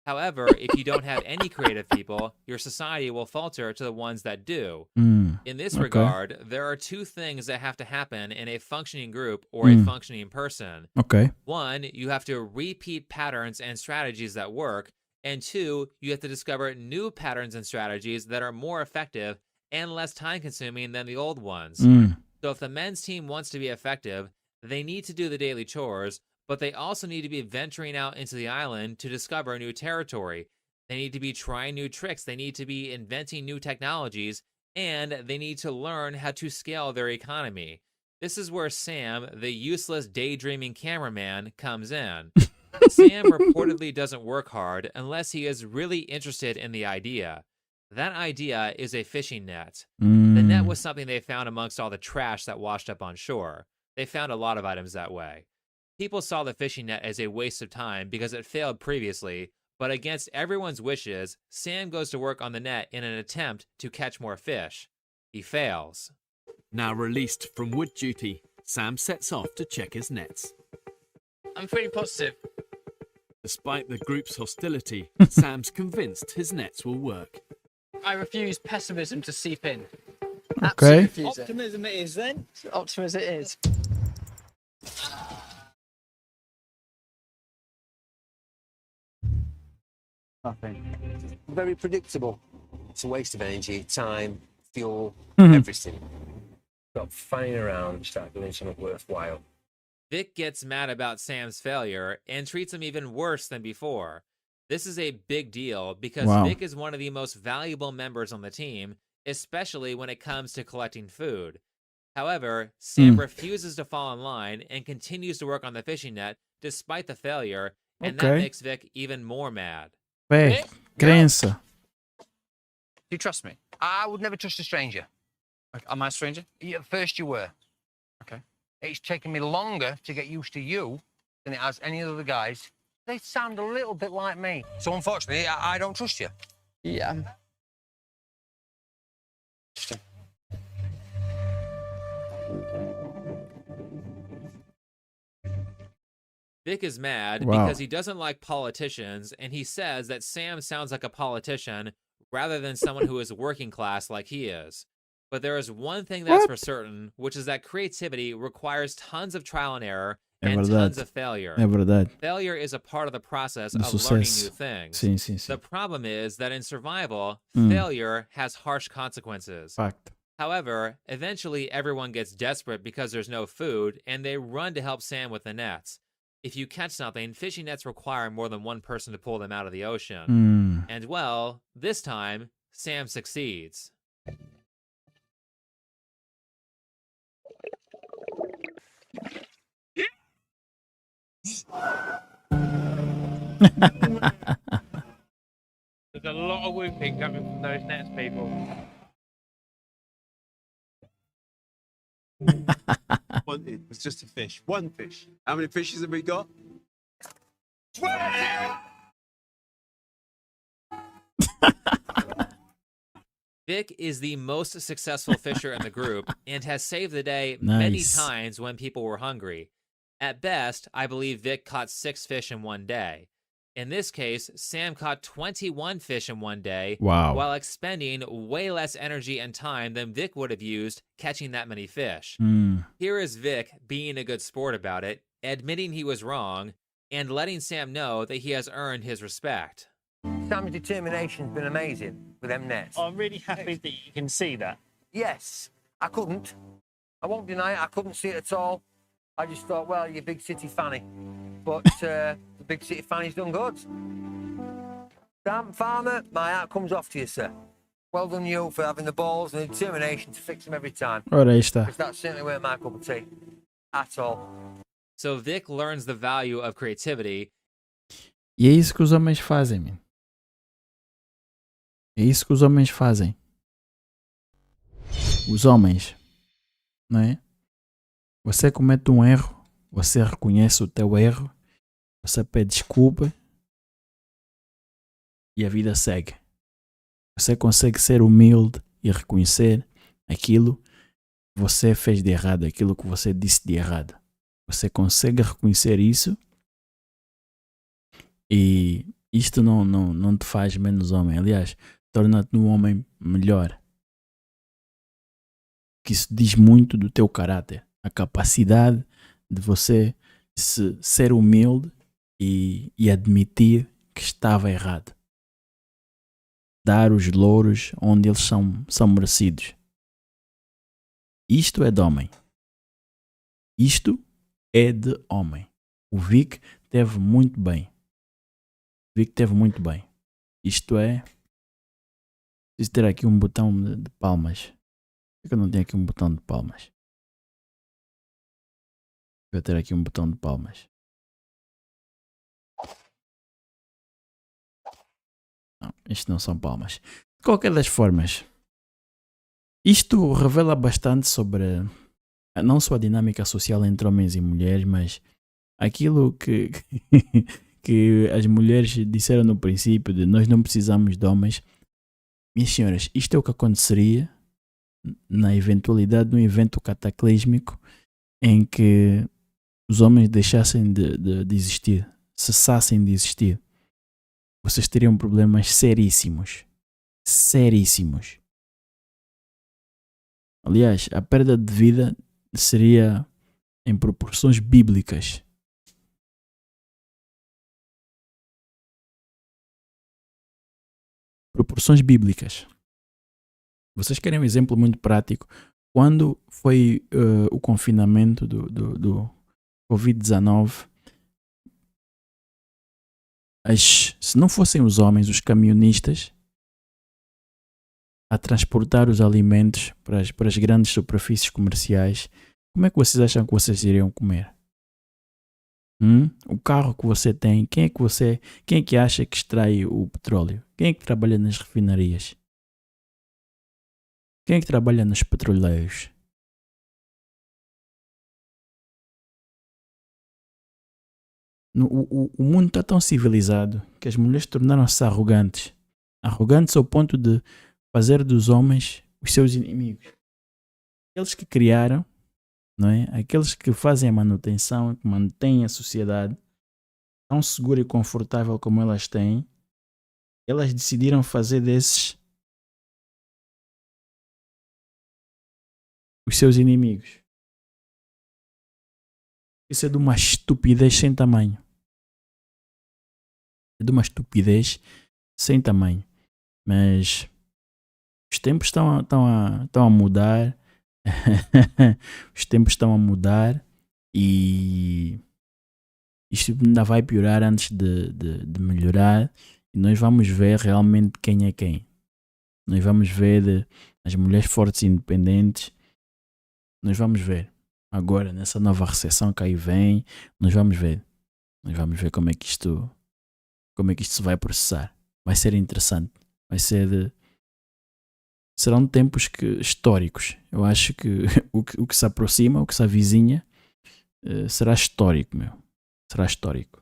However, if you don't have any creative people, your society will falter to the ones that do. In this regard, there are 2 things that have to happen in a functioning group or a functioning person. One, you have to repeat patterns and strategies that work. And 2, you have to discover new patterns and strategies that are more effective and less time-consuming than the old ones. So if the men's team wants to be effective, they need to do the daily chores, but they also need to be venturing out into the island to discover new territory. They need to be trying new tricks. They need to be inventing new technologies, and they need to learn how to scale their economy. This is where Sam, the useless daydreaming cameraman, comes in. Sam reportedly doesn't work hard unless he is really interested in the idea. That idea is a fishing net. The net was something they found amongst all the trash that washed up on shore. They found a lot of items that way. People saw the fishing net as a waste of time because it failed previously, but against everyone's wishes, Sam goes to work on the net in an attempt to catch more fish. He fails. Now released from wood duty, Sam sets off to check his nets. I'm feeling positive. Despite the group's hostility, Sam's convinced his nets will work. I refuse pessimism to seep in. Okay. Optimism it is then. Optimism it is. Nothing. Very predictable. It's a waste of energy, time, fuel, Mhm. everything. Stop fanning around and start doing something worthwhile. Vic gets mad about Sam's failure and treats him even worse than before. This is a big deal because Wow. Vic is one of the most valuable members on the team, especially when it comes to collecting food. However, Sam refuses to fall in line and continues to work on the fishing net despite the failure, and that Okay. makes Vic even more mad. Ué, crença. Do you trust me? I would never trust a stranger. Am I a stranger? At first you were. Okay. It's taken me longer to get used to you than it has any other guys. They sound a little bit like me. So unfortunately, I don't trust you. Yeah. Vic is mad Wow. because he doesn't like politicians, and he says that Sam sounds like a politician rather than someone who is working class like he is. But there is one thing that's for certain, which is that creativity requires tons of trial and error É and verdade. tons of failure. É verdade. Failure is a part of the process Do of learning sucesso. new things. Sim, sim, sim. The problem is that in survival, Mm. failure has harsh consequences. Facto. However, eventually everyone gets desperate because there's no food, and they run to help Sam with the nets. If you catch something, fishing nets require more than one person to pull them out of the ocean. Mm. And well, this time, Sam succeeds. There's a lot of whooping coming from those nets, people. Wanted was just a fish. One fish. How many fishes have we got? Vic is the most successful fisher in the group and has saved the day many Nice. times when people were hungry. At best, I believe Vic caught 6 fish in one day. In this case, Sam caught 21 fish in one day Wow. while expending way less energy and time than Vic would have used catching that many fish. Mm. Here is Vic being a good sport about it, admitting he was wrong, and letting Sam know that he has earned his respect. Sam's determination's been amazing with them nets. I'm really happy that you can see that. Yes, I couldn't. I won't deny it, I couldn't see it at all. I just thought, well, you're a big city fanny. But the big city fanny's done good. Sam, farmer, my hat comes off to you, sir. Well done you for having the balls and the determination to fix them every time. Ora, aí está. Because that certainly weren't my cup of tea. At all. So Vic learns the value of creativity. E é isso que os homens fazem, man. É isso que os homens fazem. Os homens, não é? Você comete um erro, você reconhece o teu erro, você pede desculpa e a vida segue. Você consegue ser humilde e reconhecer aquilo que você fez de errado, aquilo que você disse de errado. Você consegue reconhecer isso e isto não te faz menos homem. Aliás, torna-te um homem melhor. Que isso diz muito do teu caráter. A capacidade de você ser humilde e admitir que estava errado. Dar os louros onde eles são merecidos. Isto é de homem. Isto é de homem. O Vic teve muito bem. Isto é... Preciso ter aqui um botão de palmas. Por que eu não tenho aqui um botão de palmas? Vou ter aqui um botão de palmas. Não, isto não são palmas. De qualquer das formas, isto revela bastante sobre não só a dinâmica social entre homens e mulheres, mas aquilo que as mulheres disseram no princípio de nós não precisamos de homens. Minhas senhoras, isto é o que aconteceria na eventualidade de um evento cataclísmico em que os homens deixassem de existir, cessassem de existir. Vocês teriam problemas seríssimos. Aliás, a perda de vida seria em proporções bíblicas. Proporções bíblicas. Vocês querem um exemplo muito prático? Quando foi o confinamento do Covid-19, se não fossem os homens, os caminhonistas, a transportar os alimentos para as grandes superfícies comerciais, como é que vocês acham que vocês iriam comer? O carro que você tem, quem é que acha que extrai o petróleo? Quem é que trabalha nas refinarias? Quem é que trabalha nos petroleiros? O mundo está tão civilizado que as mulheres tornaram-se arrogantes. Arrogantes ao ponto de fazer dos homens os seus inimigos. Aqueles que criaram, não é? Aqueles que fazem a manutenção, que mantêm a sociedade tão segura e confortável como elas têm, elas decidiram fazer desses os seus inimigos. Isso é de uma estupidez sem tamanho. É de uma estupidez sem tamanho. Mas os tempos estão a mudar. Os tempos estão a mudar e isto ainda vai piorar antes de melhorar. E nós vamos ver realmente quem é quem. Nós vamos ver as mulheres fortes e independentes. Nós vamos ver. Agora, nessa nova recessão que aí vem, nós vamos ver. Nós vamos ver como é que isto se vai processar. Vai ser interessante. Serão tempos históricos. Eu acho que o que se aproxima, o que se avizinha, será histórico, meu. Será histórico.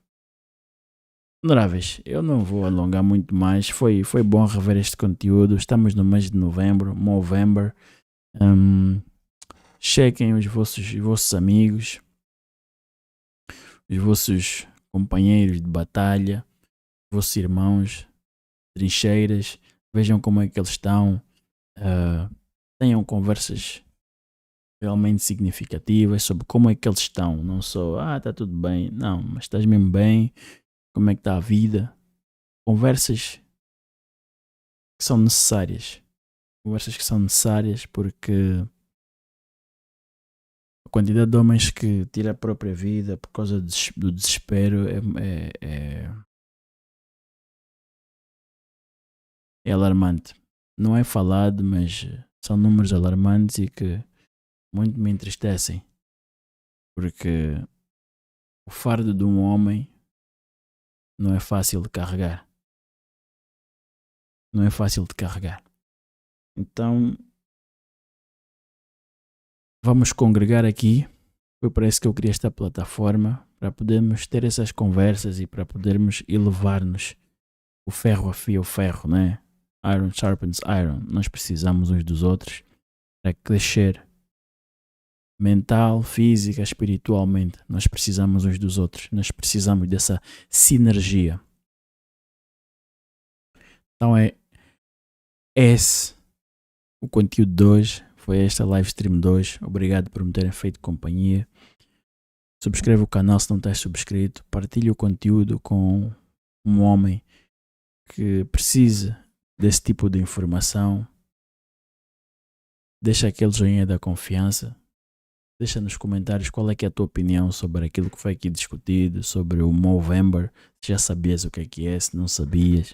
Honoráveis, eu não vou alongar muito mais. Foi bom rever este conteúdo. Estamos no mês de novembro, Movember. Chequem os vossos amigos, os vossos companheiros de batalha, os vossos irmãos, trincheiras. Vejam como é que eles estão. Tenham conversas realmente significativas sobre como é que eles estão. Não só, está tudo bem. Não, mas estás mesmo bem? Como é que está a vida? Conversas que são necessárias. Conversas que são necessárias porque a quantidade de homens que tiram a própria vida por causa do desespero é alarmante. Não é falado, mas são números alarmantes e que muito me entristecem. Porque o fardo de um homem não é fácil de carregar. Não é fácil de carregar. Então, vamos congregar aqui. Foi para isso que eu criei esta plataforma, para podermos ter essas conversas e para podermos elevar-nos. O ferro afia o ferro, né? Iron sharpens iron. Nós precisamos uns dos outros para crescer mental, física, espiritualmente. Nós precisamos uns dos outros. Nós precisamos dessa sinergia. Então é esse o conteúdo de hoje. Foi esta live stream de hoje. Obrigado por me terem feito companhia. Subscreve o canal se não estás subscrito. Partilhe o conteúdo com um homem que precisa desse tipo de informação. Deixa aquele joinha da confiança. Deixa nos comentários qual é que é a tua opinião sobre aquilo que foi aqui discutido, sobre o Movember. Se já sabias o que é, se não sabias.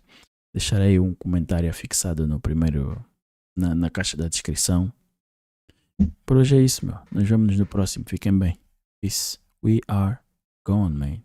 Deixarei um comentário afixado no primeiro, na caixa da descrição. Por hoje é isso, meu. Nós vemos no próximo. Fiquem bem. Peace. We are gone, man.